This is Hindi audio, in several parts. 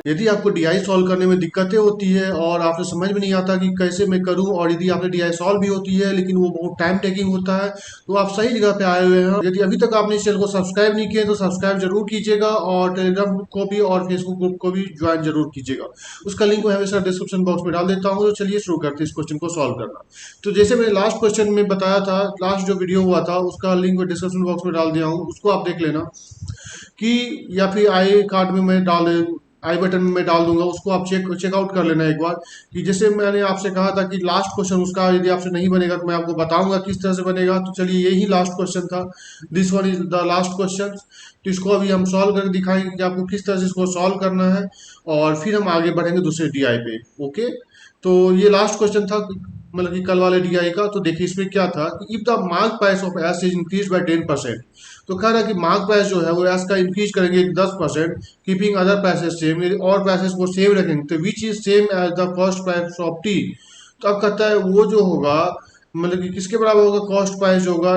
यदि आपको डीआई सॉल्व करने में दिक्कतें होती है और आपको समझ में नहीं आता कि कैसे मैं करूं, और यदि आपने डीआई सॉल्व भी होती है लेकिन वो बहुत टाइम टेकिंग होता है, तो आप सही जगह पे आए हुए हैं। यदि अभी तक आपने इस चैनल को सब्सक्राइब नहीं किया तो सब्सक्राइब जरूर कीजिएगा, और टेलीग्राम ग्रुप को भी और फेसबुक ग्रुप को भी ज्वाइन जरूर कीजिएगा। उसका लिंक मैं हमेशा डिस्क्रिप्शन बॉक्स में डाल देता हूँ। तो चलिए शुरू करते हैं इस क्वेश्चन को सॉल्व करना। तो जैसे मैंने लास्ट क्वेश्चन में बताया था, लास्ट जो वीडियो हुआ था उसका लिंक मैं डिस्क्रिप्शन बॉक्स में डाल दिया हूँ, उसको आप देख लेना। कि या फिर आई कार्ड में मैं डाल आई बटन में डाल दूंगा, उसको आप चेकआउट कर लेना एक बार। कि जैसे मैंने आपसे कहा था कि लास्ट क्वेश्चन उसका यदि आपसे नहीं बनेगा तो मैं आपको बताऊंगा किस तरह से बनेगा। तो चलिए यही लास्ट क्वेश्चन था, this one is the last question. तो इसको अभी हम सॉल्व करके दिखाएंगे कि आपको किस तरह से इसको सॉल्व करना है, और फिर हम आगे बढ़ेंगे दूसरे डीआई पे। ओके, तो ये लास्ट क्वेश्चन था, मतलब कि कल वाले डीआई का। तो देखिए इसमें क्या था कि if the mark price of S is increase by 10%। तो कह रहा है कि मार्क प्राइस जो है वो एस का इंक्रीज करेंगे 10%, कीपिंग अदर प्राइसेस सेम, और प्राइसेस को सेम रखेंगे, तो which is same as the cost price of tea. तो अब कहता है वो जो होगा, मतलब कि किसके बराबर होगा, कॉस्ट प्राइस जो होगा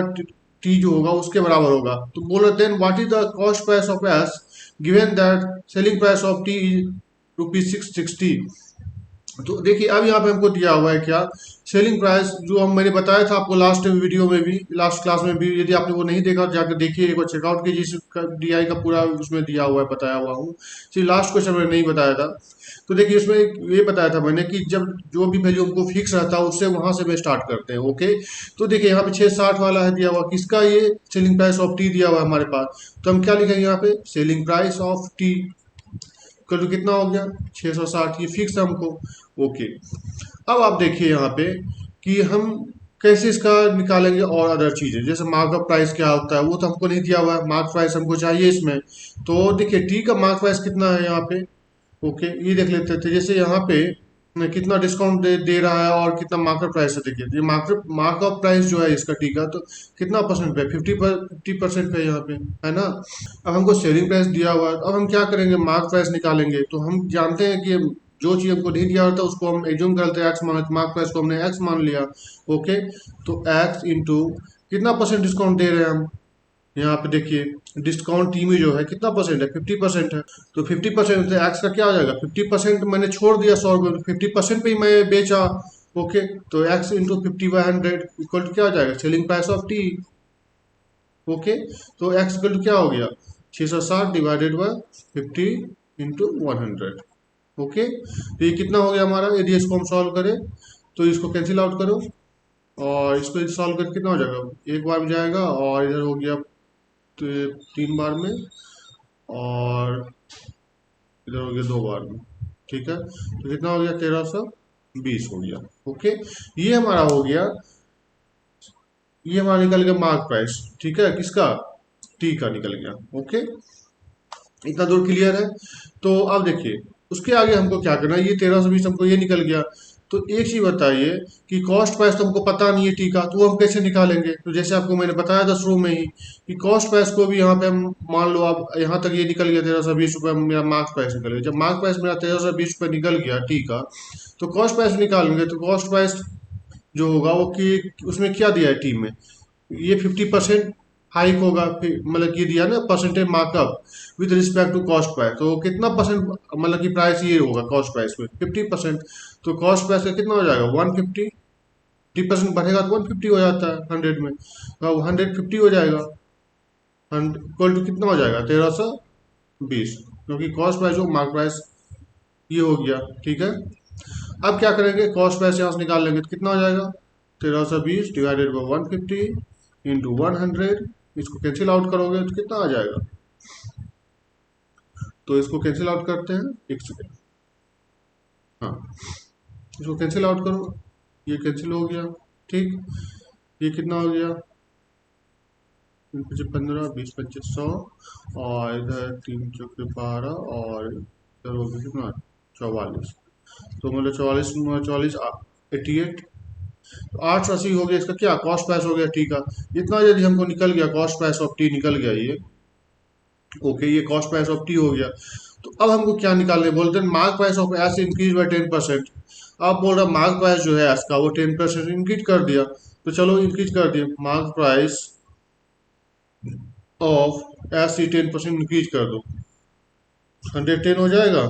टी जो होगा उसके बराबर होगा। तो बोलो then what is the cost price of S given that selling price of T is ₹660। तो देखिए अब यहाँ पे हमको दिया हुआ है क्या, सेलिंग प्राइस जो हम मैंने बताया था आपको लास्ट वीडियो में भी, लास्ट क्लास में भी। यदि आपने वो नहीं देखा जाकर देखिए, एक बार चेकआउट कीजिए, इसका डीआई का पूरा उसमें दिया हुआ है, बताया हुआ हूँ। सिर्फ लास्ट क्वेश्चन मैंने नहीं बताया था। तो देखिए इसमें ये बताया था मैंने कि जब जो भी वैल्यू हमको फिक्स रहता है उससे वहां से मैं स्टार्ट करते हैं। ओके, तो देखिए यहाँ पे 660 वाला है दिया हुआ, किसका, ये सेलिंग प्राइस ऑफ टी दिया हुआ है हमारे पास। तो हम क्या लिखेंगे यहाँ पे, selling price of T equal to कितना हो गया, 660, ये फिक्स है हमको। ओके, अब आप देखिए यहाँ पे कि हम कैसे इसका निकालेंगे, और अदर चीजें जैसे मार्कअप प्राइस क्या होता है वो तो हमको नहीं दिया हुआ है, मार्क प्राइस हमको चाहिए इसमें। तो देखिए टी का मार्क प्राइस कितना है यहाँ पे। ओके, ये देख लेते थे, जैसे यहाँ पे कितना डिस्काउंट दे रहा है और कितना मार्केट प्राइस है। देखिए ये मार्कअप प्राइस जो है इसका टी का, तो कितना परसेंट पे, 50% पे यहाँ पे, है ना। अब हमको सेलिंग प्राइस दिया हुआ है, अब हम क्या करेंगे, मार्क प्राइस निकालेंगे। तो हम जानते हैं कि जो चीज हमको नहीं दिया होता उसको हम एज्यूम करते हैं एक्स मान, मार्क प्राइस को हमने एक्स मान लिया। ओके, तो एक्स इंटू कितना परसेंट डिस्काउंट दे रहे हैं हम, यहाँ पे देखिए डिस्काउंट टी में जो है कितना परसेंट है, 50% है। तो 50% एक्स का क्या हो जाएगा, 50% मैंने छोड़ दिया 100 रुपये, 50% पे ही मैं बेचा। ओके, तो एक्स इंटू 50/100 इक्वल टू क्या हो जाएगा, selling price of T. Okay, तो एक्स इक्वल टू क्या हो गया, 660 डिवाइडेड बाय 50 इंटू 100। ओके, तो ये कितना हो गया हमारा, यदि इसको हम सॉल्व करें तो इसको कैंसिल आउट करो, और इसको सॉल्व करके कितना हो जाएगा, एक बार में जाएगा, और इधर हो गया तो 3 बार में, और इधर हो गया 2 बार में। ठीक है, तो कितना हो गया, 1320 हो गया। ओके, ये हमारा हो गया, ये हमारा निकल गया मार्क प्राइस। ठीक है, किसका, टी का निकल गया। ओके, इतना दूर क्लियर है। तो अब देखिए उसके आगे हमको क्या करना है, ये 1320 हमको ये निकल गया। तो एक चीज बताइए कि कॉस्ट प्राइस तो हमको पता नहीं है टी का, तो वो हम कैसे निकालेंगे। तो जैसे आपको मैंने बताया था शुरू में ही कि कॉस्ट प्राइस को भी यहाँ पे हम मान लो, अब यहाँ तक ये निकल गया 1320 रुपये, मेरा मार्क्स प्राइस निकल गया। जब मार्क्स प्राइस मेरा 1320 रुपये निकल गया टी का, तो कॉस्ट प्राइस निकालेंगे। तो कॉस्ट प्राइस जो होगा वो कि उसमें क्या दिया है टी में, ये 50% हाइक होगा, मतलब ये दिया ना percentage markup with respect to cost price. तो कितना परसेंट, मतलब कि प्राइस ये होगा कॉस्ट प्राइस में 50%। तो कॉस्ट प्राइस का कितना हो जाएगा, 150। 50% बढ़ेगा तो 150 हो जाता है 100 में, तो 150 हो जाएगा, इक्वल टू कितना हो जाएगा, 1320, क्योंकि कॉस्ट प्राइस हो मार्क प्राइस ये हो गया। ठीक है, अब क्या करेंगे, कॉस्ट प्राइस यहाँ से निकाल लेंगे तो कितना हो जाएगा, 1320 डिवाइडेड बाई 150 इंटू 100। इसको कैंसिल आउट करोगे तो कितना आ जाएगा, तो इसको कैंसिल आउट करते हैं, एक सेकेंड, हाँ इसको कैंसिल आउट करो, ये कैंसिल हो गया। ठीक, ये कितना हो गया, 15 20 25 100, और इधर 3 चौके 12, और इधर हो गया कितना, 44। तो मतलब 44 44 88, तो 880 हो गया इसका क्या, कॉस्ट प्राइस हो गया टी का। इतना यदि हमको निकल गया, कॉस्ट प्राइस ऑफ टी निकल गया ये। ओके, ये कॉस्ट प्राइस ऑफ टी हो गया। तो अब हमको क्या निकालने बोलते हैं, mark price of S increase by 10%। अब बोल रहा मार्क प्राइस जो है एस का वो 10% इंक्रीज कर दिया। तो चलो इंक्रीज कर दिया, mark price of S he 10% increase कर दो, 110 हो जाएगा।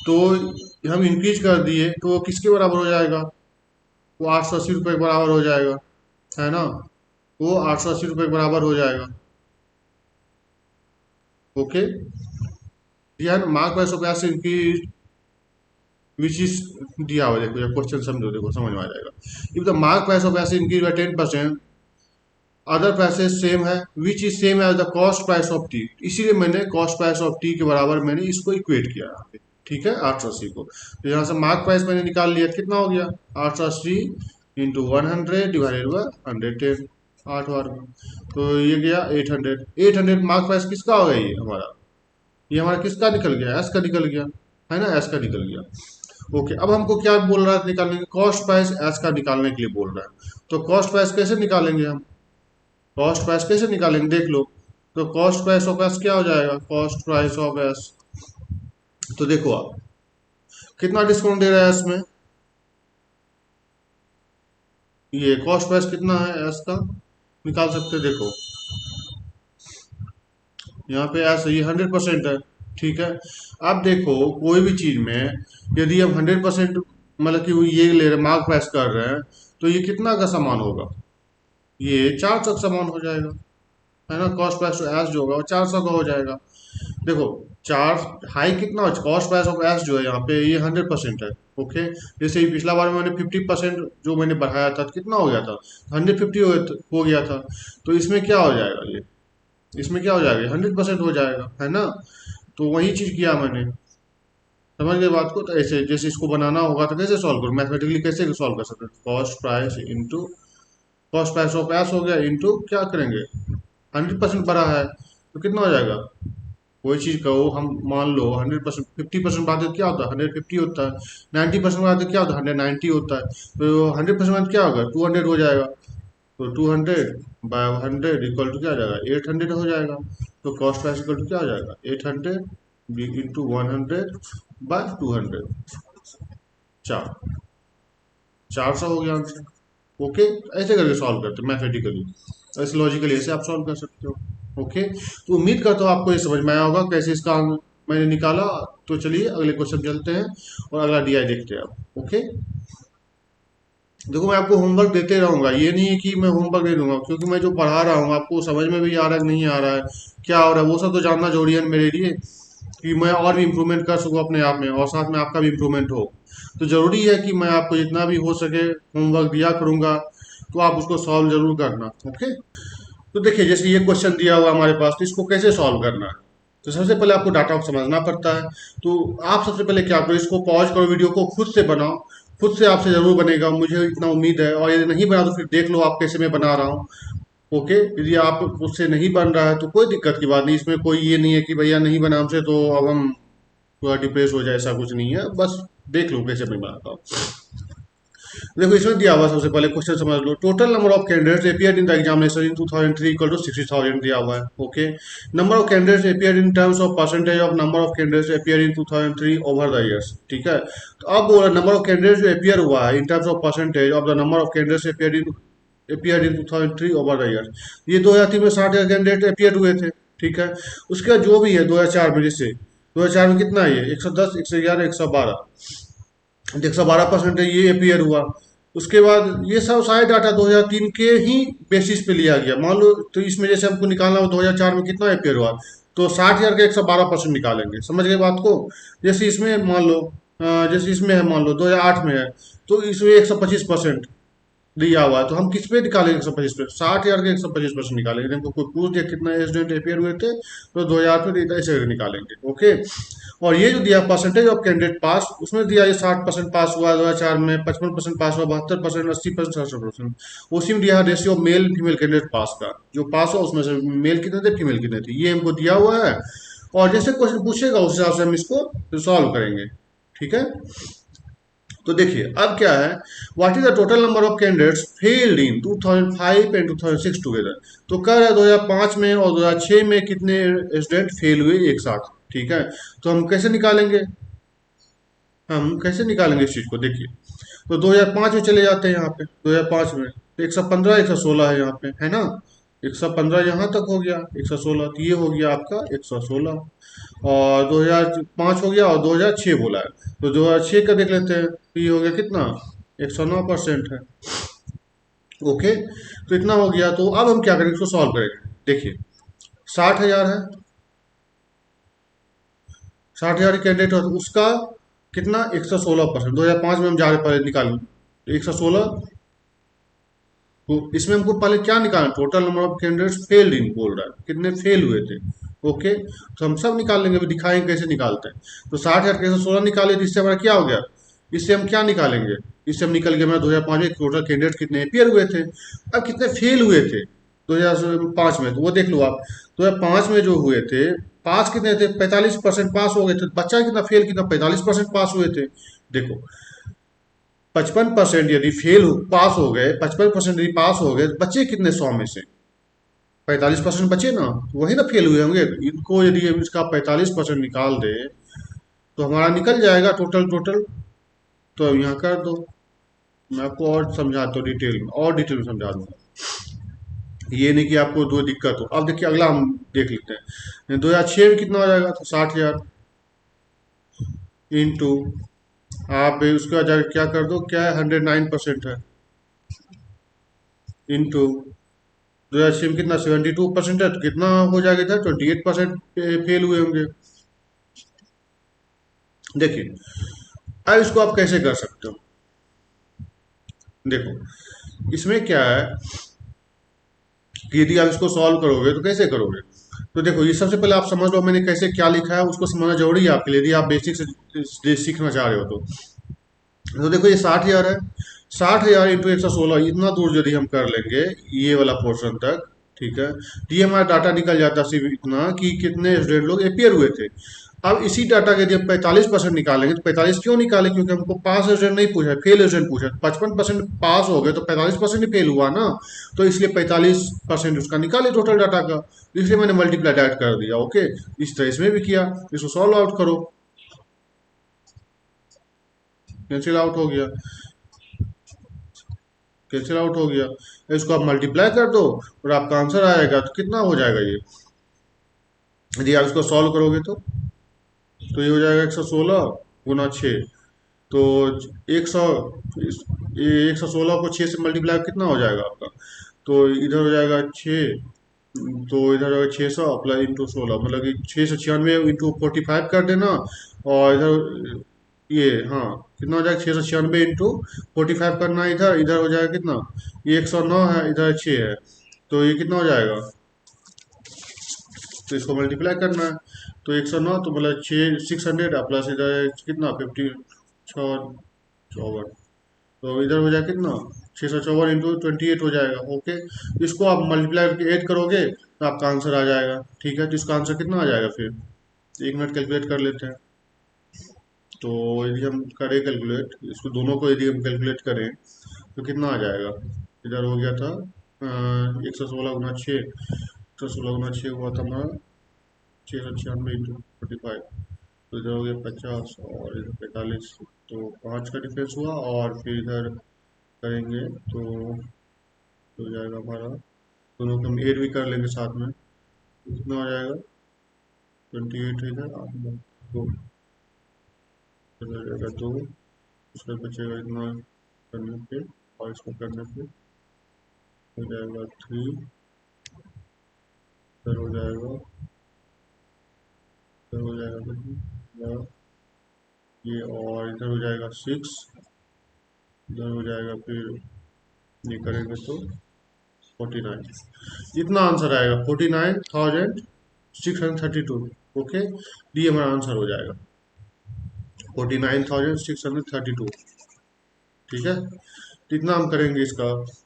तो हम इंक्रीज कर दिए तो वो किसके बराबर हो जाएगा? वो 880 रुपये के बराबर हो जाएगा, है ना? वो 880 रुपये के बराबर हो जाएगा। ओके, दिया है ना, mark price of S increase which is दिया हुआ है, देखो ये क्वेश्चन समझो, देखो समझ में आ जाएगा। If the mark price of S increase by 10%, other prices same है, which is same as the cost price of T. इसीलिए मैंने कॉस्ट प्राइस ऑफ टी के बराबर मैंने इसको इक्वेट किया यहाँ पे, ठीक है, 880 को। तो यहाँ से मार्क प्राइस मैंने निकाल लिया, कितना हो गया? 880 इंटू 100 डिवाइडेड बाय 110, 8 बार में। तो ये गया 800। 800 मार्क प्राइस किसका हो गया? ये हमारा किसका निकल गया? एस का निकल गया, है ना, एस का निकल गया। ओके, अब हमको क्या बोल रहा है निकालने के? कॉस्ट प्राइस एस का निकालने के लिए बोल रहा है। तो कॉस्ट प्राइस कैसे निकालेंगे हम? कॉस्ट प्राइस कैसे निकालेंगे देख लो। तो कॉस्ट प्राइस ऑफ एस क्या हो जाएगा? कॉस्ट प्राइस ऑफ एस, तो देखो आप कितना डिस्काउंट दे रहा है एस में। ये कॉस्ट प्राइस कितना है एस का, निकाल सकते हैं, देखो यहाँ पे एस ये 100% है, ठीक है। अब देखो कोई भी चीज में यदि हम 100% मतलब कि वो ये ले रहे मार्क प्राइस कर रहे हैं, तो ये कितना का सामान होगा? ये 400 का सामान हो जाएगा, है ना। कॉस्ट प्राइस टू एस जो होगा वो 400 का हो जाएगा। देखो चार हाई कितना हो, कॉस्ट प्राइस ऑफ एस जो है यहाँ पे ये 100% है। ओके, जैसे ही पिछला बार मैंने 50% जो मैंने बढ़ाया था तो कितना हो गया था? 150 हो गया था। तो इसमें क्या हो जाएगा? ये इसमें क्या हो जाएगा? 100% हो जाएगा, है ना। तो वही चीज किया मैंने, समझ गए बात को। तो ऐसे जैसे इसको बनाना होगा तो कैसे सॉल्व करो, मैथमेटिकली कैसे सॉल्व कर सकते हैं? Cost price into cost price of S हो गया, इंटू क्या करेंगे? 100% बढ़ा है तो कितना हो जाएगा? कोई चीज कहो, हम मान लो 100%, 50% बढ़ाते तो क्या होता है? 150 होता है। 90% बढ़ाते तो क्या होता है? 190 होता है। तो 100% क्या होगा? 200 हो जाएगा। तो 200/100 इक्वल टू क्या आ जाएगा? 800 हो जाएगा। तो कॉस्ट प्राइस इक्वल टू क्या हो जाएगा? 800 इंटू 100/200, 400 हो गया आंसर। ओके, ऐसे करके सॉल्व करते हैं मैथमेटिकली, ऐसे लॉजिकली ऐसे आप सॉल्व कर सकते हो। ओके, तो उम्मीद करता हूँ आपको ये समझ में आया होगा कैसे इसका मैंने निकाला। तो चलिए अगले क्वेश्चन चलते हैं और अगला डीआई देखते हैं आप। ओके, देखो मैं आपको होमवर्क देते रहूंगा, ये नहीं है कि मैं होमवर्क दे दूंगा, क्योंकि मैं जो पढ़ा रहा हूँ आपको समझ में भी आ रहा है कि नहीं आ रहा है, क्या हो रहा है, वो सब तो जानना जरूरी है मेरे लिए, कि मैं और भी इम्प्रूवमेंट कर सकूँ अपने आप में और साथ में आपका भी इम्प्रूवमेंट हो। तो जरूरी है कि मैं आपको जितना भी हो सके होमवर्क दिया करूंगा, तो आप उसको सॉल्व जरूर करना। ओके, तो देखिए जैसे ये क्वेश्चन दिया हुआ हमारे पास, तो इसको कैसे सॉल्व करना है? तो सबसे पहले आपको डाटा को समझना पड़ता है। तो आप सबसे पहले क्या करो, इसको पॉज करो, वीडियो को खुद से बनाओ। खुद से आपसे जरूर बनेगा, मुझे इतना उम्मीद है। और यदि नहीं बना तो फिर देख लो आप कैसे मैं बना रहा हूँ। ओके, यदि आप उससे नहीं बन रहा है तो कोई दिक्कत की बात नहीं, इसमें कोई ये नहीं है कि भैया नहीं बना हमसे तो अब हम पूरा डिप्रेस हो जाए, ऐसा कुछ नहीं है। बस देख लो कैसे मैं बनाता हूँ। देखो इसमें दिया हुआ सबसे पहले क्वेश्चन समझ लो। Total number of candidates appeared in the examination in 2003 equal to 60,000 दिया हुआ है। Okay, number of candidates appeared in terms of percentage of number of candidates appeared in 2003 over the years, ठीक है। तो अब बोला नंबर ऑफ कैंडिडेट्स जो अपीयर हुआ है in terms of percentage of the number of candidates appeared in 2003 over the years. ये 2003 में 60,000 कैंडिडेट अपीयर हुए थे, ठीक है। उसके बाद जो भी है 2004 में, जैसे 2004 में कितना है? ये 110, 111, 112, 112% ये अपीयर हुआ। उसके बाद ये सब सारे डाटा 2003 के ही बेसिस पे लिया गया। मान लो तो इसमें जैसे हमको निकालना हो 2004 में कितना अपीयर हुआ, तो 60,000 का 112% निकालेंगे। समझ गए बात को। जैसे इसमें मान लो जैसे इसमें है, मान लो 2008 में है, तो इसमें 125% दिया हुआ है। तो हम किस पे निकालेंगे? 125%, 60,000 के 125% निकालेंगे। हमको कोई पूछ दिया कितना स्टूडेंट अपेयर हुए थे, तो 2000 पे ऐसे निकालेंगे। ओके, और ये जो दिया परसेंटेज ऑफ कैंडिडेट पास, उसमें दिया ये 60% पास हुआ 2004 में, 55% पास हुआ, 72%, 80%, 67%। उसी में दिया ratio male female candidate pass का, जो पास हुआ उसमें से मेल कितने थे फीमेल कितने थे, ये हमको दिया हुआ है। और जैसे क्वेश्चन पूछेगा उस हिसाब से हम इसको सॉल्व करेंगे, ठीक है। तो देखिए अब क्या है, what is the total number of candidates failed in 2005 and 2006 together. तो कह रहा है 2005 में और 2006 में कितने स्टूडेंट फेल हुए एक साथ, ठीक है। तो हम कैसे निकालेंगे, इस चीज को? देखिए, तो 2005 में चले जाते हैं, यहाँ पे 2005 में तो 115, 116 है यहाँ पे, है ना। 115 यहाँ तक हो गया, 116, तो ये हो गया आपका 116। और 2005 हो गया और 2006 बोला है, तो 2006 का देख लेते हैं, तो ये हो गया कितना, 109% है। ओके, तो इतना हो गया। तो अब हम क्या करेंगे, इसको सॉल्व करेंगे। देखिए 60,000 है, 60,000 कैंडिडेट है, तो उसका कितना, 116%। 2005 में हम जा रहे पहले निकाल, 116। तो इसमें हमको पहले क्या निकालना, total number of candidates failed in बोल रहा है, कितने फेल हुए थे। ओके, तो हम सब निकाल लेंगे, अभी दिखाएंगे कैसे निकालते हैं। तो 60,000 कैसे 16 निकाले, तो इससे हमारा क्या हो गया, इससे हम क्या निकालेंगे, इससे हम निकल गए हमारा 2005 में टोटल कैंडिडेट कितने अपियर हुए थे। अब कितने फेल हुए थे 2005 में, तो वो देख लो आप। 2005 में जो हुए थे, पास कितने थे, 45% पास हो गए थे। बच्चा कितना फेल, कितना 45% पास हुए थे। देखो 55% यदि पास हो गए, 55% यदि पास हो गए, तो बच्चे कितने 100 में से, 45% बचे ना, तो वही ना फेल हुए होंगे। इनको यदि हम इसका 45% निकाल दे, तो हमारा निकल जाएगा टोटल टोटल। तो अब यहाँ कर दो, मैं आपको और समझाता हूँ डिटेल में, और डिटेल में समझा दूंगा, ये नहीं कि आपको दो दिक्कत हो। अब देखिए अगला हम देख लेते हैं, 2006 में कितना हो जाएगा, तो 60,000 इंटू, आप उसके बाद जाकर क्या कर दो, क्या है 109% है, इंटू 2006 में कितना 72% है, तो कितना हो जाएगा इधर, 28% फेल हुए होंगे। देखिए अब इसको आप कैसे कर सकते हो, देखो इसमें क्या है कि यदि आप इसको सॉल्व करोगे तो कैसे करोगे। तो देखो ये सबसे पहले आप समझ लो मैंने कैसे क्या लिखा है, उसको समझना जरूरी है आपके लिए, यदि आप बेसिक से सीखना चाह रहे हो तो देखो ये 60,000 है, 60,000 इंटू 116, इतना दूर यदि हम कर लेंगे ये वाला पोर्शन तक, ठीक है, तो ये हमारा डाटा निकल जाता है सिर्फ इतना कि कितने स्टूडेंट लोग अपियर हुए थे। अब इसी डाटा के यदि हम 45% निकालेंगे, तो 45 क्यों निकाले, क्योंकि हमको पास स्टूडेंट नहीं पूछा, फेल स्टूडेंट पूछा। 55% पास हो गए तो 45% ही फेल हुआ ना, तो इसलिए 45% उसका निकाले टोटल डाटा का, इसलिए मैंने मल्टीप्लाई डायरेक्ट कर दिया। ओके, इस तरह इसमें भी किया, इसको सॉल्व आउट करो, कैंसिल आउट हो गया, कैंसिल आउट हो गया। इसको आप मल्टीप्लाई कर दो और आपका आंसर आएगा, तो कितना हो जाएगा ये, यदि आप इसको सॉल्व करोगे तो ये हो जाएगा 116 गुना 6। तो 100, ये 116 को 6 से मल्टीप्लाई कितना हो जाएगा आपका, तो इधर हो जाएगा 6, तो इधर होगा 600 प्लस इंटू 16, मतलब कि 696 इंटू 45 कर देना। और इधर ये, हाँ, कितना हो जाएगा, 696 इंटू 45 करना है, इधर इधर हो जाएगा कितना, ये 109 है, इधर 6 है, तो ये कितना हो जाएगा, तो इसको मल्टीप्लाई करना है। तो 109 तो मतलब 600 प्लस इधर कितना 54, तो इधर हो जाएगा कितना, 654 इंटू 28 हो जाएगा। ओके, इसको आप मल्टीप्लाई करके ऐड करोगे तो आपका आंसर आ जाएगा। ठीक है, तो इसका आंसर कितना आ जाएगा फिर, 1 मिनट कैलकुलेट कर लेते हैं। तो यदि हम करें कैलकुलेट, इसको दोनों को यदि हम कैलकुलेट करें तो कितना आ जाएगा, इधर हो गया था 116 गुना 6, 116 गुना 6 हुआ था हमारा 696 इंटू 45, तो इधर हो गया 50 और इधर 45, तो 5 का डिफरेंस हुआ। और फिर इधर करेंगे तो हो जाएगा हमारा, दोनों को हम ऐड भी कर लेंगे साथ में, कितना हो जाएगा 28 इधर, 2 इधर हो जाएगा 2, उसका बचेगा इतना करने पे, और इसको करने पे हो जाएगा 3, इधर हो जाएगा, इधर हो जाएगा ये, और इधर हो जाएगा 6, इधर हो जाएगा फिर ये करेंगे तो 49, इतना आंसर आएगा 49,632। ओके, ये हमारा आंसर हो जाएगा 49,632। ठीक है, तो इतना हम करेंगे इसका।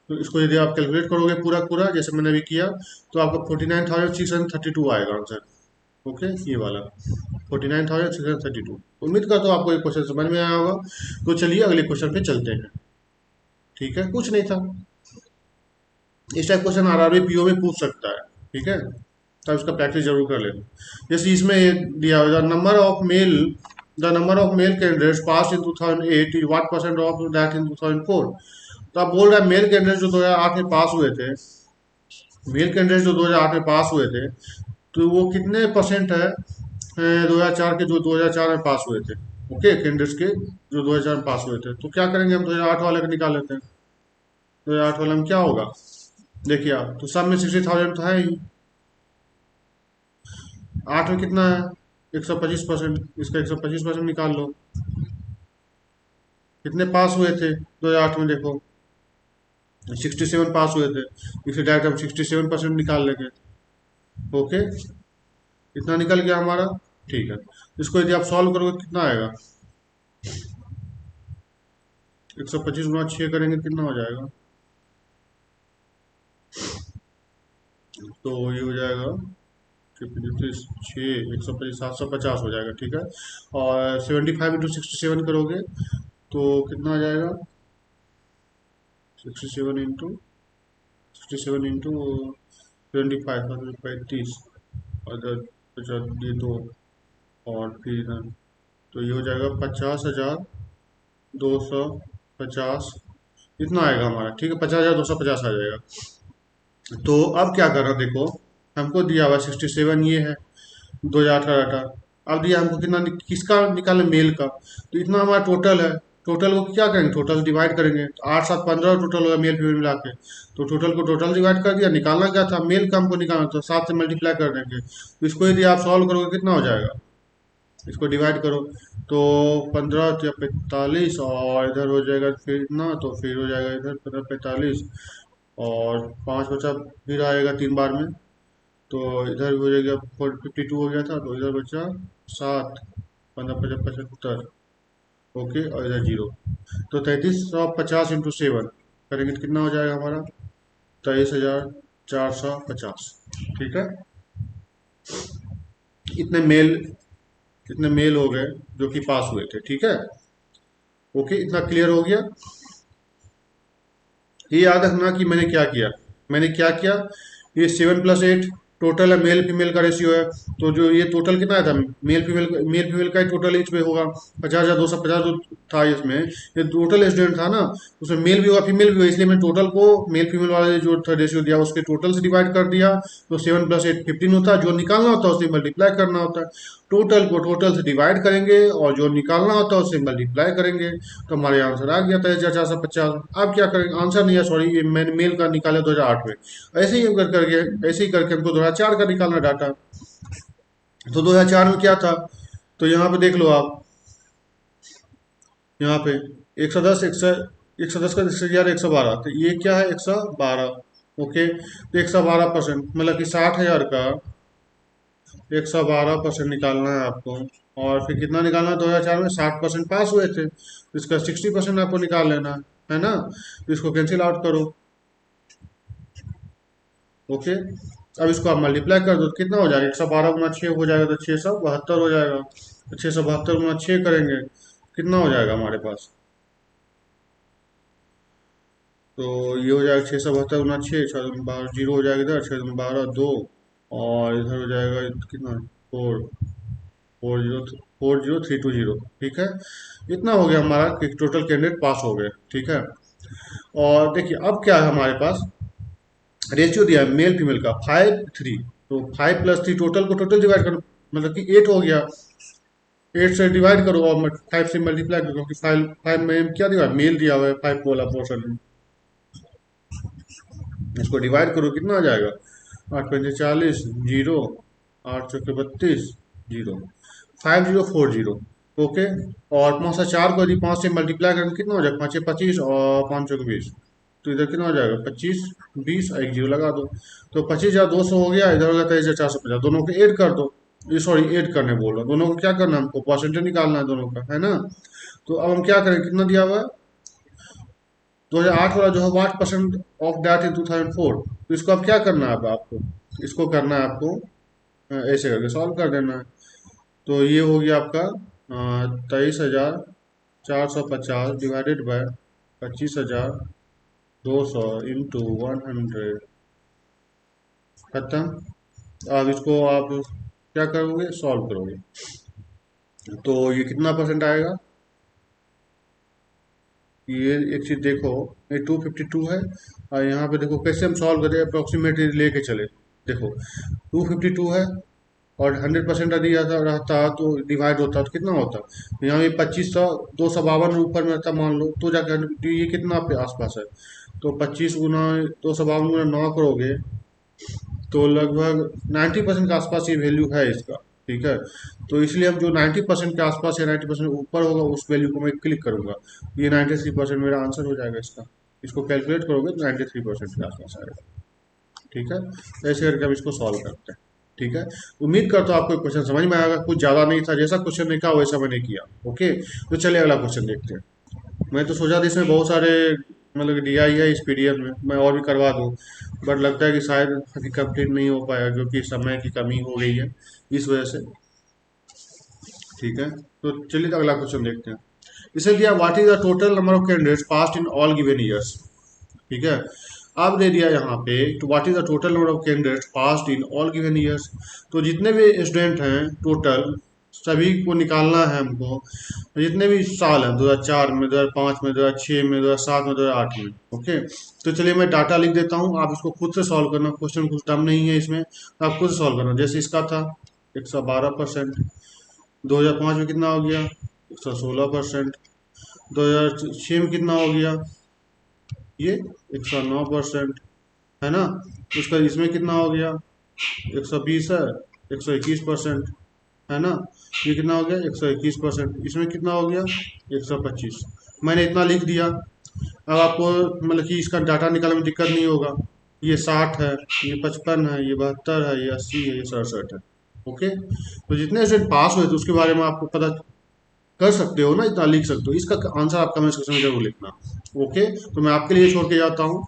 तो इसको यदि आप कैलकुलेट करोगे पूरा पूरा जैसे मैंने अभी किया, तो आपका 49,632 आएगा आंसर। ओके, ये वाला 49,632। उम्मीद करता हूँ आपको ये क्वेश्चन समझ में आया होगा। तो चलिए अगले क्वेश्चन पे चलते हैं। ठीक है, कुछ नहीं था, इस टाइप क्वेश्चन आरआरबी पीओ में पूछ सकता है। ठीक है, तब इसका प्रैक्टिस जरूर कर लेना। जैसे इसमें ये दिया हुआ the number of male candidates pass in 2008 what percent of that in 2004। तो आप बोल रहे हैं मेल कैंडिडेट जो 2008 में पास हुए थे, मेल कैंडिडेट जो 2008 में पास हुए थे, तो वो कितने परसेंट है 2004 के, जो 2004 में पास हुए थे, ओके, कैंडिडेट्स के जो 2004 में पास हुए थे, तो क्या करेंगे हम 2008 वाले का निकाल लेते हैं। 2008 वाले में क्या होगा, देखिए आप, तो सब में 60,000 तो है ही, 8 में कितना है 125%, इसका 125% निकाल लो। कितने पास हुए थे 2008 में, देखो 67 पास हुए थे, इसे डायरेक्ट हम 67% निकाल लेंगे, ओके, इतना निकल गया हमारा। ठीक है, इसको यदि आप सॉल्व करोगे कितना आएगा, 125 गुना 6 करेंगे कितना हो जाएगा, तो ये हो जाएगा 6, 125, 750 हो जाएगा, ठीक है। और 75 इंटू 67 करोगे तो कितना आ जाएगा, 67 इंटू 35, अदर 50, ये दो, और फिर तो ये हो जाएगा 50,250, इतना आएगा हमारा, ठीक है, 50,250 आ जाएगा। तो अब क्या करना, देखो हमको दिया हुआ 67 ये है, 2018 का। अब दिया हमको कितना, किसका निकाले, मेल का, तो इतना हमारा टोटल है। टोटल को क्या करेंगे, टोटल डिवाइड करेंगे, तो 8 7 15 टोटल होगा मेल फीमेल मिला के। तो टोटल को टोटल डिवाइड कर दिया, निकालना क्या था, मेल का हमको निकालना, तो 7 से मल्टीप्लाई कर देंगे, तो इसको यदि आप सॉल्व करोगे कितना हो जाएगा, इसको डिवाइड करो, तो 15 या 45, और इधर हो जाएगा फिर इतना, तो फिर हो जाएगा इधर 15 45, और 5 बचा, फिर आएगा 3 बार में, तो इधर हो जाएगा 52 हो गया था, तो इधर बचा 7, 15 55 75, ओके, और इधर 0, तो 3350 इंटू 7 करेंगे तो कितना हो जाएगा हमारा, 23,450, ठीक है। इतने मेल, इतने मेल हो गए जो कि पास हुए थे, ठीक है, ओके, इतना क्लियर हो गया। ये याद रखना कि मैंने क्या किया, मैंने क्या किया, ये 7+8 टोटल है, मेल फीमेल का रेशियो है, तो जो ये टोटल कितना था, मेल फीमेल का ही टोटल इसमें होगा, 50,250 जो था इसमें, ये टोटल स्टूडेंट था ना, उसमें मेल भी हुआ फीमेल भी हुआ, इसलिए मैंने टोटल को मेल फीमेल वाले जो था रेशियो दिया उसके टोटल से डिवाइड कर दिया, तो 7+8 15 होता है, जो निकालना होता है उससे मल्टीप्लाई करना होता है, टोटल को टोटल से डिवाइड करेंगे और जो निकालना होता है उससे मल्टीप्लाई करेंगे, तो हमारे आंसर आ गया था 1,450। अब क्या करेंगे, आंसर नहीं है, सॉरी, ये मैंने मेल का निकाला 2008 में, ऐसे ही ऐसे ही करके हमको 2004 का निकालना डाटा। तो 2004 में क्या था, तो यहाँ पे देख लो आप, यहाँ पे 110, 110 का 10,000 112, तो ये क्या है 112, ओके, तो 112%, मतलब कि 60,000 का 112% निकालना है आपको। और फिर कितना निकालना है, 2004 में 60% पास हुए थे, तो इसका 60% आपको निकाल लेना है ना, तो इसको कैंसिल आउट करो, ओके। अब इसको आप मल्टीप्लाई कर दो तो कितना हो जाएगा, 112 गुना 6 हो जाएगा, तो 672 हो जाएगा, तो 672 गुना 6 करेंगे कितना हो जाएगा हमारे पास, तो ये हो जाएगा 672 गुना 6, 6 जीरो हो जाएगा, इधर 6 12 2, और इधर हो जाएगा कितना, 4, 4 0 3 2 0, ठीक है। इतना हो गया हमारा कि टोटल कैंडिडेट पास हो गए, ठीक है। और देखिए अब क्या है हमारे पास, रेशियो दिया है मेल फीमेल का 5:3, तो 5+3 टोटल को टोटल डिवाइड करो, मतलब कि 8 हो गया, 8 से डिवाइड करो और 5 से मल्टीप्लाई करो, क्योंकि 5 में क्या दिया, मेल दिया हुआ है 5 वाला पोर्शन, इसको डिवाइड करो कितना आ जाएगा, 8 5 40, जीरो, 8 6 32, जीरो, 5040, ओके। और 5 से 4 को यदि 5 से मल्टीप्लाई करें तो कितना हो जाएगा, 5 6 25, और 5 6 20, तो इधर कितना हो जाएगा 25 20, एक जीरो लगा दो, तो 25,200 हो गया, इधर हो गया 23,450, दोनों को ऐड कर दो, ये सॉरी ऐड करने बोल रहा हूँ, दोनों को क्या करना है, हमको परसेंटेज निकालना है दोनों का, है ना। तो अब हम क्या करें, कितना दिया हुआ है, 2008 वाला जो है 8% ऑफ दैट इन 2004, तो इसको अब क्या करना है, अब आपको इसको करना है आपको, ऐसे करके सॉल्व कर देना है, तो ये हो गया आपका 23,450 डिवाइडेड बाय 25,200 इंटू 100, खत्म। अब इसको आप क्या करोगे, सॉल्व करोगे, तो ये कितना परसेंट आएगा, ये एक चीज़ देखो, ये 252 है, और यहाँ पे देखो कैसे हम सॉल्व करें, अप्रोक्सीमेटली लेके चले। देखो 252 है, और 100% यदि रहता तो डिवाइड होता तो कितना होता, तो यहाँ पे 2500, 252 ऊपर में रहता मान लो, तो जाकर ये कितना पे आसपास है, तो 25 गुना 252 गुना 9 करोगे तो लगभग 90% के आसपास ये वैल्यू है इसका। ठीक है, तो इसलिए हम जो 90% के आसपास या 90% ऊपर होगा उस वैल्यू को मैं क्लिक करूंगा, ये 93% मेरा आंसर हो जाएगा इसका। इसको कैलकुलेट करोगे तो 93% के आसपास आएगा। ठीक है, तो ऐसे करके हम इसको सॉल्व करते हैं। ठीक है, उम्मीद करता हूँ आपको क्वेश्चन समझ में आएगा, कुछ ज़्यादा नहीं था, जैसा क्वेश्चन लिखा वैसा मैंने किया। ओके, तो चलिए अगला क्वेश्चन देखते हैं। मैं तो सोचा था इसमें बहुत सारे मतलब कि डी आई है इस पीडीएफ में, मैं और भी करवा दूँ, बट लगता है कि शायद अभी कंप्लीट नहीं हो पाया क्योंकि समय की कमी हो गई है इस वजह से। ठीक है, तो चलिए अगला क्वेश्चन देखते हैं। इसे दिया what is the total number of candidates past in all given years. ठीक है, अब दे दिया यहाँ पे तो what is the total number of candidates past in all given years, तो जितने भी स्टूडेंट हैं टोटल सभी को निकालना है हमको, जितने भी साल हैं 2004 में, 2005 में, 2006 में, 2007 में, 2008 में। ओके, तो चलिए मैं डाटा लिख देता हूँ, आप इसको खुद से सॉल्व करना, क्वेश्चन कुछ टर्म नहीं है इसमें, तो आप खुद से सॉल्व करना। जैसे इसका था 112%, 2005 में कितना हो गया 116%, 2006 में कितना हो गया ये 109%, है ना। उसका इसमें कितना हो गया 120 है, 121%, है ना। ये कितना हो गया 121%, इसमें कितना हो गया 125। मैंने इतना लिख दिया। अब आपको मतलब कि इसका डाटा निकालने में दिक्कत नहीं होगा। ये 60 है, ये 55 है, ये 72 है, ये 80 है, ये 67 है। ओके, तो जितने स्टूडेंट पास हुए थे उसके बारे में आपको पता कर सकते हो ना, इतना लिख सकते हो। इसका आंसर आप कमेंट सेक्शन में जरूर लिखना। ओके, तो मैं आपके लिए छोड़ के जाता हूँ।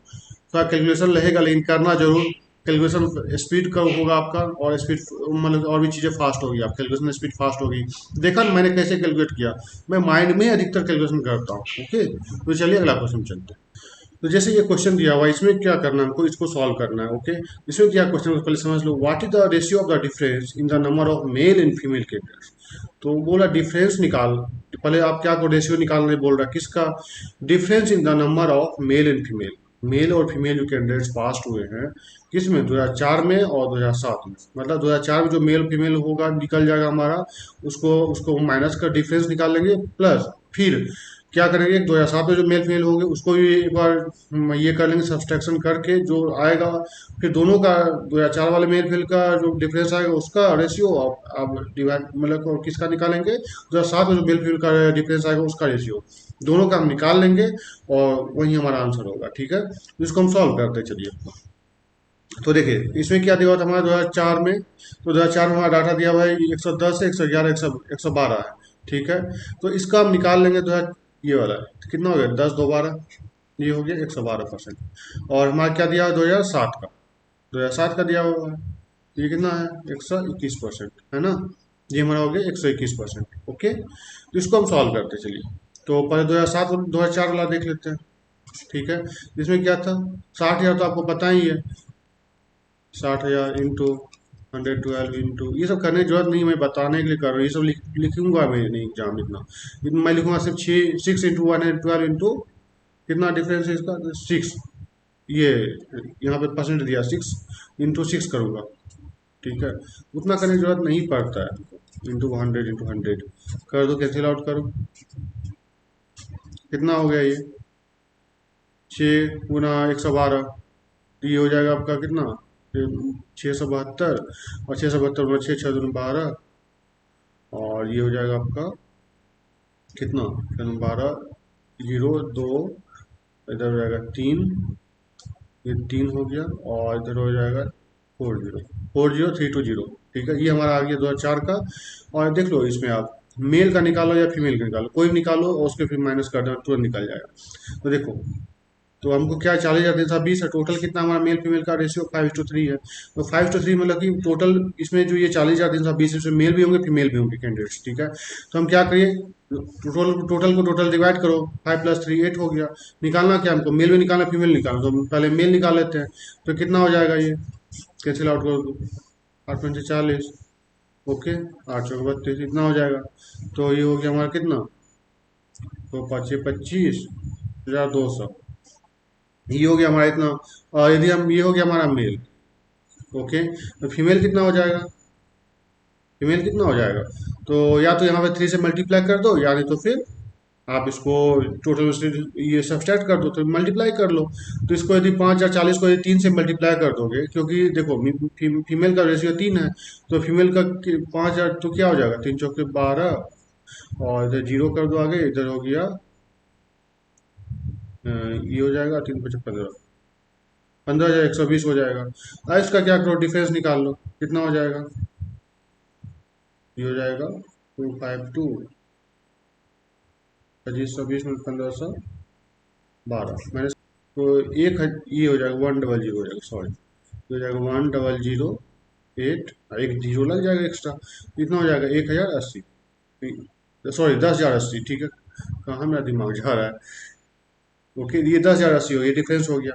थोड़ा कैलकुलेशन रहेगा लेकिन करना जरूर। कैलकुलेशन स्पीड का होगा आपका, और स्पीड मतलब और भी चीज़ें फास्ट होगी, आप कैलकुलेशन स्पीड फास्ट होगी। देखा ना मैंने कैसे कैलकुलेट किया, मैं माइंड में अधिकतर कैलकुलेशन करता हूँ। ओके, तो चलिए अगला क्वेश्चन चलते हैं। तो जैसे ये क्वेश्चन दिया हुआ है, इसमें क्या करना है हमको, इसको सॉल्व करना है। ओके, इसमें क्या क्वेश्चन है पहले समझ लो। What is the ratio of the difference in the number of male and female candidates, तो बोला डिफरेंस निकाल। पहले आप क्या को रेशियो निकालने बोल रहा है, किसका, difference in the number of male and female, male और फीमेल जो कैंडिडेट्स पास हुए हैं किसमें 2004 में और 2007 में। मतलब 2004 में जो मेल फीमेल होगा निकल जाएगा हमारा, उसको उसको माइनस कर डिफरेंस निकाल लेंगे, प्लस फिर क्या करेंगे 2007 में जो मेल फीमेल होंगे उसको भी एक बार ये कर लेंगे सब्सट्रैक्शन करके जो आएगा, फिर दोनों का 2004 वाले मेल फीमेल का जो डिफरेंस आएगा उसका रेशियो आप डिवाइड मतलब और किसका निकालेंगे, 2007 में जो मेल फीमेल का डिफरेंस आएगा उसका रेशियो, दोनों का हम निकाल लेंगे और वही हमारा आंसर होगा। ठीक है, तो इसको हम सॉल्व करते हैं। चलिए, तो देखिए इसमें क्या दिया हुआ था हमारा 2004 में, तो 2004 में हमारा डाटा दिया हुआ है 110 है, 111, 112 है। ठीक है, तो इसका हम निकाल लेंगे 2000, ये वाला तो कितना हो गया 10 दो 12, ये हो गया 112%। और हमारा क्या दिया है 2007 का, 2007 का दिया हुआ है, ये कितना है 121%, है ना। ये हमारा हो गया 121%। ओके, तो इसको हम सॉल्व करते हैं। चलिए, तो पहले 2007 और 2004 वाला देख लेते हैं। ठीक है, इसमें क्या था 60,000, तो आपको पता ही है 60,000 इंटू 112 इंटू, ये सब करने की जरूरत नहीं, मैं बताने के लिए कर रहा हूँ। ये सब लिखूंगा मैं नहीं एग्जाम इतना, मैं लिखूंगा सिर्फ 6 इंटू 112 इंटू कितना डिफरेंस है इसका 6, ये यहाँ पे परसेंट दिया 6 इंटू 6 करूँगा। ठीक है, उतना करने की जरूरत नहीं पड़ता है। इंटू 100 कर दो, कैंसिल आउट करो, कितना हो गया ये 6 गुना 112, तो ये हो जाएगा आपका कितना 672, और 672 में 6 6 12, और ये हो जाएगा आपका कितना 12, 0 2, इधर हो जाएगा 3, ये 3 हो गया, और इधर हो जाएगा 40, 40 320। ठीक है, ये हमारा आ गया 2004 का। और देख लो इसमें आप मेल का निकालो या फीमेल का निकालो, कोई भी निकालो और उसके फिर माइनस कर दो तुरंत निकल जाएगा। तो देखो, तो हमको क्या 40,320 है, टोटल कितना हमारा मेल फीमेल का रेशियो 5:3 है। तो 5:3 मतलब कि टोटल इसमें जो ये 40,320 इसमें मेल भी होंगे फीमेल भी होंगे कैंडिडेट्स। ठीक है, तो हम क्या करिए, टोटल टोटल को टोटल डिवाइड करो, 5 + 3 8 हो गया। निकालना क्या हमको, मेल भी निकालना फीमेल निकालना, तो हम पहले मेल निकाल लेते हैं। तो कितना हो जाएगा ये, कैंसिल आउट कर दो, 8×5 = 40। ओके, 8×4 = 32, इतना हो जाएगा। तो ये हो गया हमारा कितना, तो 5×6 = 25, 1200, ये हो गया हमारा इतना। और यदि हम, ये हो गया हमारा मेल। ओके, तो फीमेल कितना हो जाएगा? फीमेल कितना हो जाएगा? तो या तो यहाँ पे 3 से मल्टीप्लाई कर दो, या नहीं तो फिर आप इसको टोटल से ये सब्सट्रैक्ट कर दो, तो मल्टीप्लाई कर लो। तो इसको यदि 5 या 40 को यदि 3 से मल्टीप्लाई कर दोगे, क्योंकि देखो फीमेल का रेशियो 3 है, तो फीमेल का 5 हजार तो क्या हो जाएगा, 3 चौके 12, और इधर जीरो कर दो आगे, इधर हो गया ये हो जाएगा 3 × 5 = 15, 15,120 हो जाएगा। अब इसका क्या करो, डिफरेंस निकाल लो, कितना हो जाएगा? ये हो जाएगा 252, 2520 में 1512 मैंने, तो ये हो जाएगा 100 हो जाएगा, सॉरी, ये हो जाएगा 1008, एक जीरो लग जाएगा एक्स्ट्रा, इतना हो जाएगा 1080, सॉरी 10,080, ठीक है, कहाँ मेरा दिमाग जा रहा है। ओके, ये 10,080 हो, ये डिफरेंस हो गया।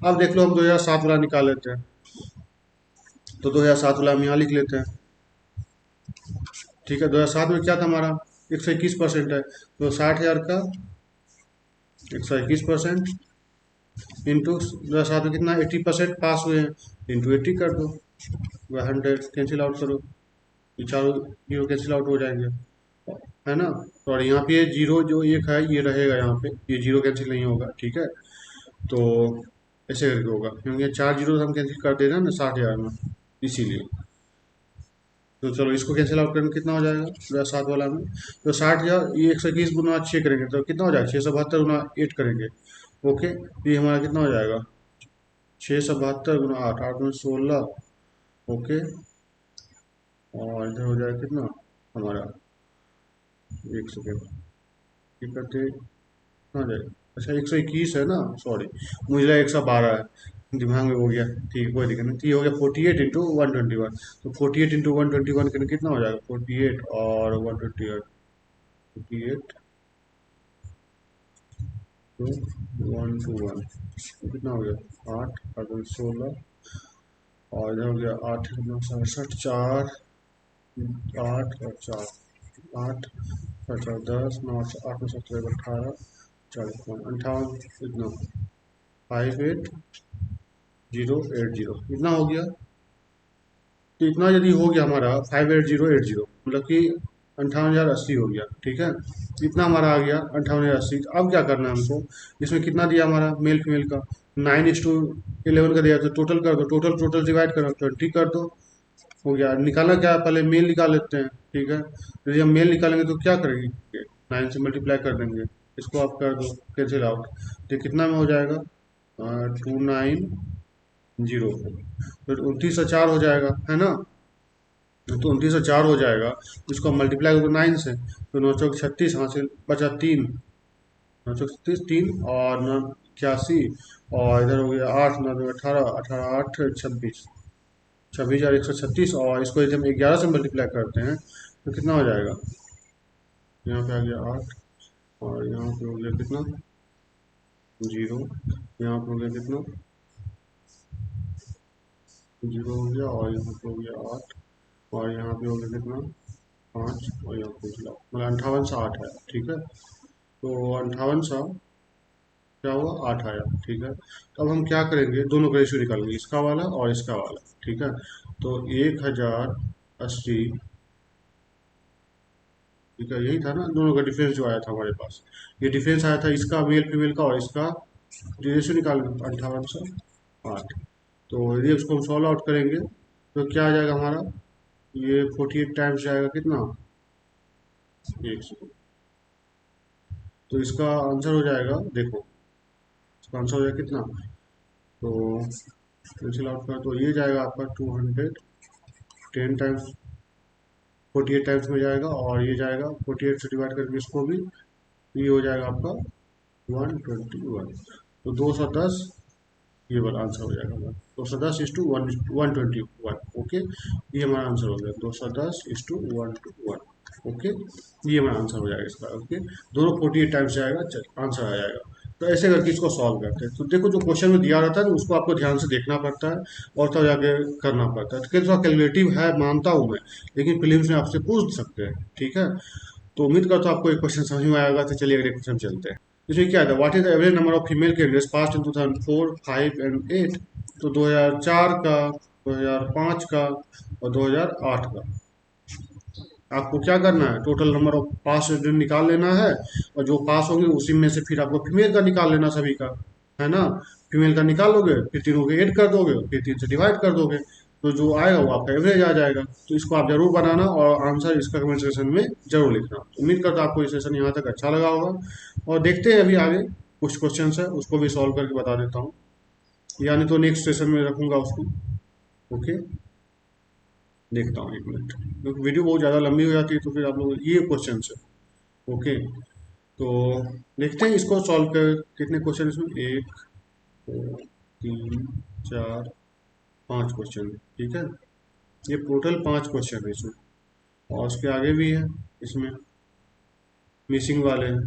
अब देख लो, हम 2007 वाला निकाल लेते हैं, तो 2007 वाला हम यहाँ लिख लेते हैं। ठीक है, 2007 में क्या था हमारा, 121% है, तो 60,000 का 121% इंटू 2007 में कितना, 80% पास हुए हैं, इंटू 80 कर दो, 100 कैंसिल आउट करो, ये चारों जीरो कैंसिल आउट हो जाएंगे, है ना। और यहाँ पे ये जीरो जो एक है ये रहेगा, यहाँ पे ये जीरो कैंसिल नहीं होगा, ठीक है। तो ऐसे करके होगा, क्योंकि ये 4 जीरो हम कैंसिल कर दे रहे हैं ना 60,000 में, इसीलिए। तो चलो इसको कैंसिल आउट करने में कितना हो जाएगा, 7 वाला में, तो 60,000, ये 121 गुना 6 करेंगे तो कितना हो जाएगा, 672 गुना 8 करेंगे। ओके, ये हमारा कितना हो जाएगा, 672 गुना 8, 8 में 16। ओके, और इधर हो जाएगा कितना हमारा, एक सेकेंड, ये करते कहाँ जाए, अच्छा 121 है ना, सॉरी, मुझे लगा 112 है, दिमाग में हो गया, ठीक है, कोई दिक्कत नहीं। तो ये हो गया 48 × 121, तो 48 × 121 करने कितना हो जाएगा, 48 और 121, 48 तो 121, तो कितना हो गया, 8 और 16, और इधर हो गया 8 67, 4, 8 और 4, 8 और 4 10, 9 8 में 17 18, 40 58, इतना 58080, इतना हो गया। तो इतना यदि हो गया हमारा 58080, मतलब कि 58,080 हो गया, ठीक है। इतना हमारा आ गया 58,080। अब क्या करना है हमको, इसमें कितना दिया हमारा मेल फीमेल का, 9:11 का दिया, तो टोटल कर दो, टोटल टोटल डिवाइड करो, 20 कर दो, हो गया। निकालना क्या है, पहले मेल निकाल लेते हैं, ठीक है। यदि हम मेल निकालेंगे तो क्या करेंगे, 9 से मल्टीप्लाई कर देंगे, इसको आप कर दो कैंसिल आउट, तो कितना में हो जाएगा, 290, फिर 29 और 4 हो जाएगा, है ना। तो 29 और 4 हो जाएगा, इसको मल्टीप्लाई करो 9 से, तो 9 चौक 36, हासिल बचा 3, 9 चौक 36 3, और 9 81, और इधर हो गया 8 9 18, 18 8 26, 26,136, और इसको यदि हम 11 से मल्टीप्लाई करते हैं तो कितना हो जाएगा, यहाँ पे आ गया 8, और यहाँ पे हो गया कितना, 0, यहाँ पे हो गया कितना, 0 हो गया, और यहाँ पे हो गया 8, और यहाँ पे हो गया कितना, 5, और यहाँ पे मतलब 58 से 8 है, ठीक है। तो 58 क्या हुआ, 8 आया, ठीक है। तो अब हम क्या करेंगे, दोनों का रेशियो निकालेंगे, इसका वाला और इसका वाला, ठीक है। तो 1080, ठीक है, यही था ना, दोनों का डिफरेंस जो आया था हमारे पास, ये डिफरेंस आया था इसका मेल फीमेल का, और इसका रेशियो निकाल 58 से 8। तो यदि उसको हम सॉल्व आउट करेंगे तो क्या आ जाएगा हमारा, ये 48 टाइम्स जाएगा कितना, एक सेकंड, तो इसका आंसर हो जाएगा, देखो इसका आंसर हो जाएगा कितना, तो कैंसिल आउट कर तो ये जाएगा आपका 210 टाइम्स, 48 टाइम्स में जाएगा, और ये जाएगा 48 से डिवाइड करके इसको भी, ये हो जाएगा आपका 121, तो 210, ये वाला आंसर हो जाएगा हमारा, 210:121, ओके, ये हमारा आंसर हो गया, 210:121, ओके, ये हमारा आंसर हो जाएगा इसका, ओके। दोनों 48 टाइम्स जाएगा, आंसर आ जाएगा। तो ऐसे करके इसको सॉल्व करते हैं। तो देखो, जो क्वेश्चन में दिया रहता है ना, उसको आपको ध्यान से देखना पड़ता है, और तब जाके करना पड़ता है। तो थोड़ा कैलकुलेटिव है, मानता हूँ मैं, लेकिन फिल्म में आपसे पूछ सकते हैं, ठीक है। तो उम्मीद करता हूँ आपको एक क्वेश्चन समझ में आएगा। तो चलिए अगले क्वेश्चन चलते हैं। इसमें क्या था, what is the average number of female candidates pass in 2004, 5 and 8। तो 2004 का, 2005 का और 2008 का आपको क्या करना है, total number of pass student निकाल लेना है, और जो पास होंगे उसी में से फिर आपको फीमेल का निकाल लेना सभी का, है ना। फीमेल का निकाल लोगे, फिर तीनों को ऐड कर दोगे, फिर 3 से डिवाइड कर दोगे, तो जो आएगा वो आपका एवरेज आ जाएगा। तो इसको आप जरूर बनाना और आंसर इसका कमेंट सेक्शन में जरूर लिखना। उम्मीद करता हूँ आपको ये सेशन यहाँ तक अच्छा लगा होगा, और देखते हैं अभी आगे कुछ क्वेश्चन है उसको भी सॉल्व करके बता देता हूँ, यानी तो नेक्स्ट सेशन में रखूंगा उसको। ओके, देखता हूँ एक मिनट, क्योंकि वीडियो बहुत ज़्यादा लंबी हो जाती है तो फिर आप लोग ये क्वेश्चन है। ओके, तो देखते हैं इसको सॉल्व कर, कितने क्वेश्चन इसमें, 1 2 3 4 5 क्वेश्चन, ठीक है। ये टोटल 5 क्वेश्चन है इसमें, और उसके आगे भी है इसमें मिसिंग वाले हैं।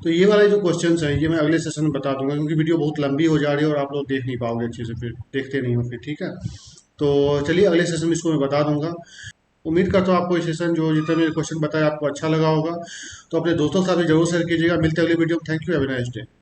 तो ये वाले जो क्वेश्चंस हैं ये मैं अगले सेशन में बता दूंगा, क्योंकि वीडियो बहुत लंबी हो जा रही है और आप लोग देख नहीं पाओगे अच्छे से, फिर देखते नहीं हो फिर, ठीक है। तो चलिए अगले सेशन में इसको मैं बता दूंगा। उम्मीद करता हूँ आपको ये सेशन जो जितने मेरे क्वेश्चन बताए आपको अच्छा लगा होगा, तो अपने दोस्तों के साथ भी जरूर शेयर कीजिएगा। मिलते हैं अगले वीडियो में। Thank you, have a nice day.